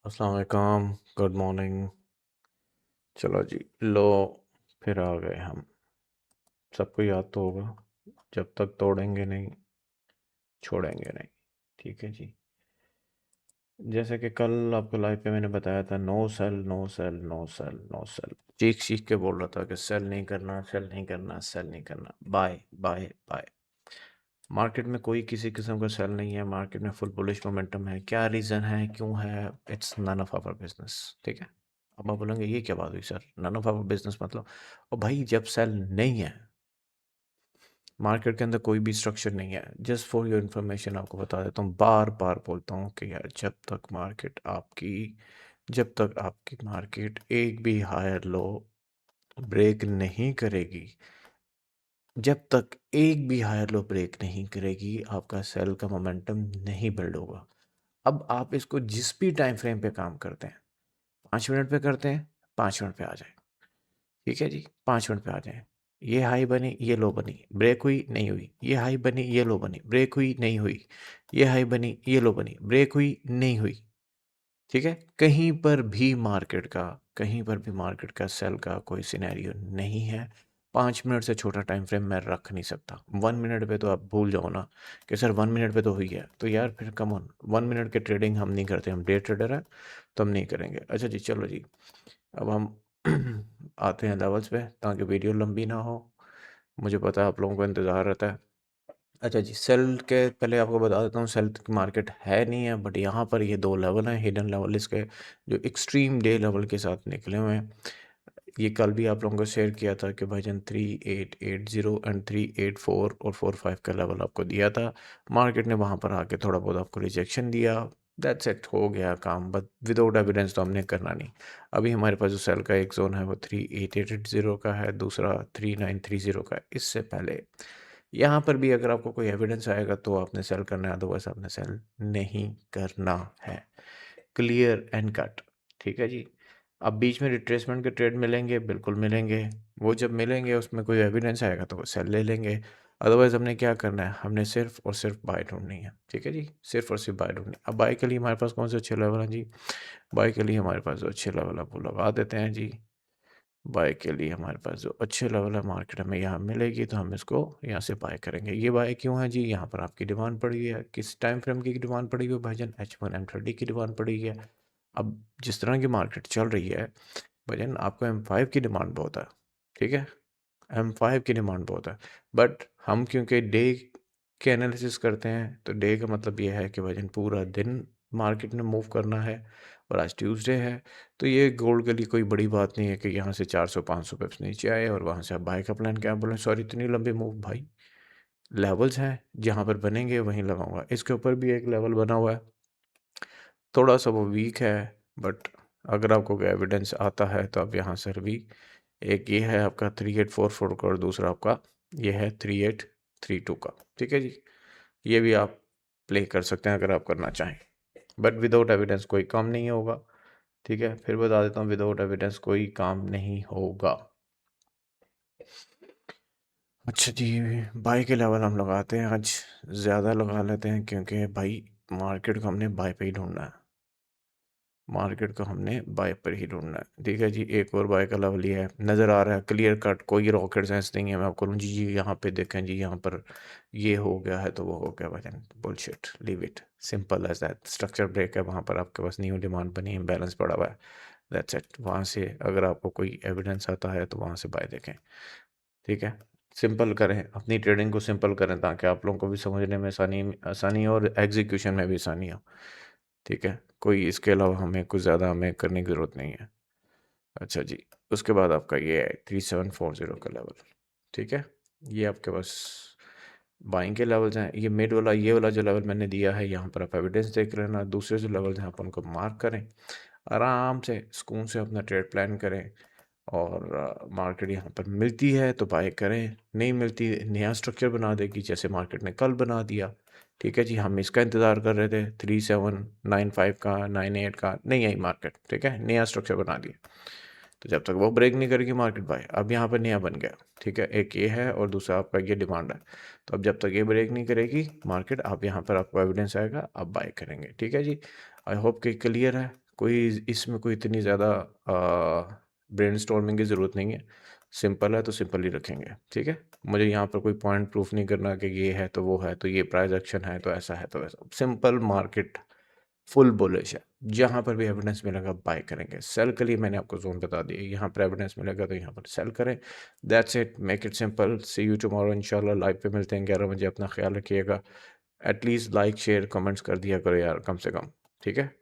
अस्सलाम वालेकुम, good morning. चलो जी, लो फिर आ गए हम। सबको याद तो होगा, जब तक तोड़ेंगे नहीं छोड़ेंगे नहीं। ठीक है जी। जैसे कि कल आपको लाइव पे मैंने बताया था, no sale no sale no sale no sale. चीख चीख के बोल रहा था कि सेल नहीं करना, सेल नहीं करना, सेल नहीं करना, बाय बाय बाय। मार्केट में कोई किसी किस्म का सेल नहीं है, मार्केट में फुल बुलिश मोमेंटम है। क्या रीज़न है, क्यों है? It's none of our business. ठीक है। अब आप बोलेंगे ये क्या बात हुई sir, none of our business मतलब? और भाई जब सेल नहीं है, मार्केट के अंदर कोई भी स्ट्रक्चर नहीं है, जस्ट फॉर योर इन्फॉर्मेशन आपको बता देता हूँ, बार बार बोलता हूँ कि यार जब तक आपकी मार्केट एक भी हायर लो ब्रेक नहीं करेगी, जब तक एक भी हायर लो ब्रेक नहीं करेगी, आपका सेल का मोमेंटम नहीं बिल्ड होगा। अब आप इसको जिस भी टाइम फ्रेम पे काम करते हैं, 5 मिनट पे करते हैं, 5 मिनट पे आ जाए। ठीक है जी, 5 मिनट पे आ जाए। ये हाई बनी, ये लो बनी, ब्रेक हुई नहीं हुई, ये हाई बनी, ये लो बनी, ब्रेक हुई नहीं हुई, ये हाई बनी, ये लो बनी, ब्रेक हुई नहीं हुई। ठीक है। कहीं पर भी मार्केट का सेल का कोई सिनेरियो नहीं है। 5 मिनट से छोटा टाइम फ्रेम मैं रख नहीं सकता। 1 मिनट पे तो आप भूल जाओ ना कि सर 1 मिनट पे तो हुई है, तो यार फिर कम ऑन, 1 मिनट के ट्रेडिंग हम नहीं करते, हम डे ट्रेडर हैं, तो हम नहीं करेंगे। अच्छा जी, चलो जी। अब हम आते हैं लेवल्स पे, ताकि वीडियो लंबी ना हो। मुझे पता है आप लोगों को इंतज़ार रहता है। अच्छा जी, सेल के पहले आपको बता देता हूँ, सेल की मार्केट है नहीं है, बट यहाँ पर ये दो लेवल हैं, हिडन लेवल इसके, जो एक्सट्रीम डे लेवल के साथ निकले हुए हैं। ये कल भी आप लोगों को शेयर किया था कि भाईजान 3880 एंड 384 और 45 का लेवल आपको दिया था। मार्केट ने वहाँ पर आके थोड़ा बहुत आपको रिजेक्शन दिया, दैट्स इट, हो गया काम। बट विदाउट एविडेंस तो हमने करना नहीं। अभी हमारे पास जो सेल का एक जोन है वो 3880 का है, दूसरा 3930 का है। इससे पहले यहाँ पर भी अगर आपको कोई एविडेंस आएगा तो आपने सेल करना है, अदरवाइज आपने सेल नहीं करना है। Clear and cut. ठीक है जी। अब बीच में रिट्रेसमेंट के ट्रेड मिलेंगे, बिल्कुल मिलेंगे। वो जब मिलेंगे उसमें कोई एविडेंस आएगा तो वो सेल ले लेंगे। अदरवाइज हमने क्या करना है, हमने सिर्फ और सिर्फ बाय ढूंढनी है। ठीक है जी, सिर्फ और सिर्फ बाय ढूंढनी है। अब बाय के लिए हमारे पास कौन से अच्छे लेवल हैं जी? बाय के लिए हमारे पास जो अच्छे लेवल है वो लगा देते हैं जी। बाय के लिए हमारे पास जो अच्छे लेवल है, मार्केट हमें यहाँ मिलेगी तो हम इसको यहाँ से बाय करेंगे। ये बाय क्यों है जी? यहाँ पर आपकी डिमांड पड़ी है, किस टाइम फ्रेम की डिमांड पड़ी हुई है भाईजान? H1 M30 की डिमांड पड़ी है। अब जिस तरह की मार्केट चल रही है भाईजान, आपको M5 की डिमांड बहुत है। ठीक है, M5 की डिमांड बहुत है। बट हम क्योंकि डे के एनालिसिस करते हैं, तो डे का मतलब ये है कि भाईजान पूरा दिन मार्केट में मूव करना है। और आज ट्यूसडे है, तो ये गोल्ड के लिए कोई बड़ी बात नहीं है कि यहाँ से 400-500 पिप्स नीचे आए और वहाँ से आप बाय का प्लान क्या बोलें। सॉरी, इतनी लंबी मूव भाई, लेवल्स हैं जहाँ पर बनेंगे वहीं लगाऊंगा। इसके ऊपर भी एक लेवल बना हुआ है, थोड़ा सा वो वीक है, बट अगर आपको कोई एविडेंस आता है तो आप यहाँ से भी, एक ये है आपका 3844 का और दूसरा आपका ये है 3832 का। ठीक है जी, ये भी आप प्ले कर सकते हैं अगर आप करना चाहें, बट विदाउट एविडेंस कोई काम नहीं होगा। ठीक है, फिर बता देता हूँ, विदाउट एविडेंस कोई काम नहीं होगा। अच्छा जी, बाई के लेवल हम लगाते हैं आज, ज़्यादा लगा लेते हैं क्योंकि भाई मार्केट को हमने बाई पे ही ढूंढना है। मार्केट को हमने बाय पर ही ढूंढना है। ठीक है जी, एक और बाय का लेवल ये है, नज़र आ रहा है क्लियर कट, कोई रॉकेट साइंस नहीं है। मैं आपको जी जी यहाँ पे देखें जी, यहाँ पर ये हो गया है तो वो हो गया भाई, bullshit, leave it, simple as that. Structure break है, वहाँ पर आपके पास न्यू डिमांड बनी है, बैलेंस पड़ा हुआ है, दैट्स इट। वहाँ से अगर आपको कोई एविडेंस आता है तो वहाँ से बाय देखें। ठीक है, सिंपल करें, अपनी ट्रेडिंग को सिंपल करें ताकि आप लोगों को भी समझने में आसानी आसानी और एग्जीक्यूशन में भी आसानी हो। ठीक है, कोई इसके अलावा हमें कुछ ज़्यादा हमें करने की ज़रूरत नहीं है। अच्छा जी, उसके बाद आपका ये है 3740 का लेवल। ठीक है, ये आपके पास बाइंग के लेवल्स हैं। ये मिड वाला, ये वाला जो लेवल मैंने दिया है, यहाँ पर आप एविडेंस देख लेना। दूसरे जो लेवल्स हैं आप उनको मार्क करें, आराम से सुकून से अपना ट्रेड प्लान करें। और मार्केट यहाँ पर मिलती है तो बाय करें, नहीं मिलती नया स्ट्रक्चर बना देगी जैसे मार्केट ने कल बना दिया। ठीक है जी, हम इसका इंतज़ार कर रहे थे, 3795 का, 98 का, नहीं आई मार्केट। ठीक है, नया स्ट्रक्चर बना दिया, तो जब तक वो ब्रेक नहीं करेगी मार्केट बाय। अब यहाँ पर नया बन गया। ठीक है, एक ये है और दूसरा आपका ये डिमांड है। तो अब जब तक ये ब्रेक नहीं करेगी मार्केट, आप यहाँ पर आपको एविडेंस आएगा, आप बाय करेंगे। ठीक है जी, आई होप कि क्लियर है। कोई इसमें कोई इतनी ज़्यादा ब्रेनस्टॉर्मिंग की ज़रूरत नहीं है। सिंपल है तो सिंपल ही रखेंगे, ठीक है? मुझे यहाँ पर कोई पॉइंट प्रूफ नहीं करना कि ये है तो वो है, तो ये प्राइस एक्शन है तो ऐसा है तो वैसा। सिंपल मार्केट फुल बुलिश है। जहाँ पर भी एविडेंस मिलेगा बाय करेंगे। सेल के लिए मैंने आपको ज़ोन बता दी। यहाँ पर एविडेंस मिलेगा तो यहाँ पर सेल करें। That's it, make it simple. See you tomorrow इंशाल्लाह। लाइव पे मिलते हैं 11 बजे। अपना ख्याल रखिएगा। एटलीस्ट लाइक शेयर कमेंट्स कर दिया करो यार, कम से कम, ठीक है?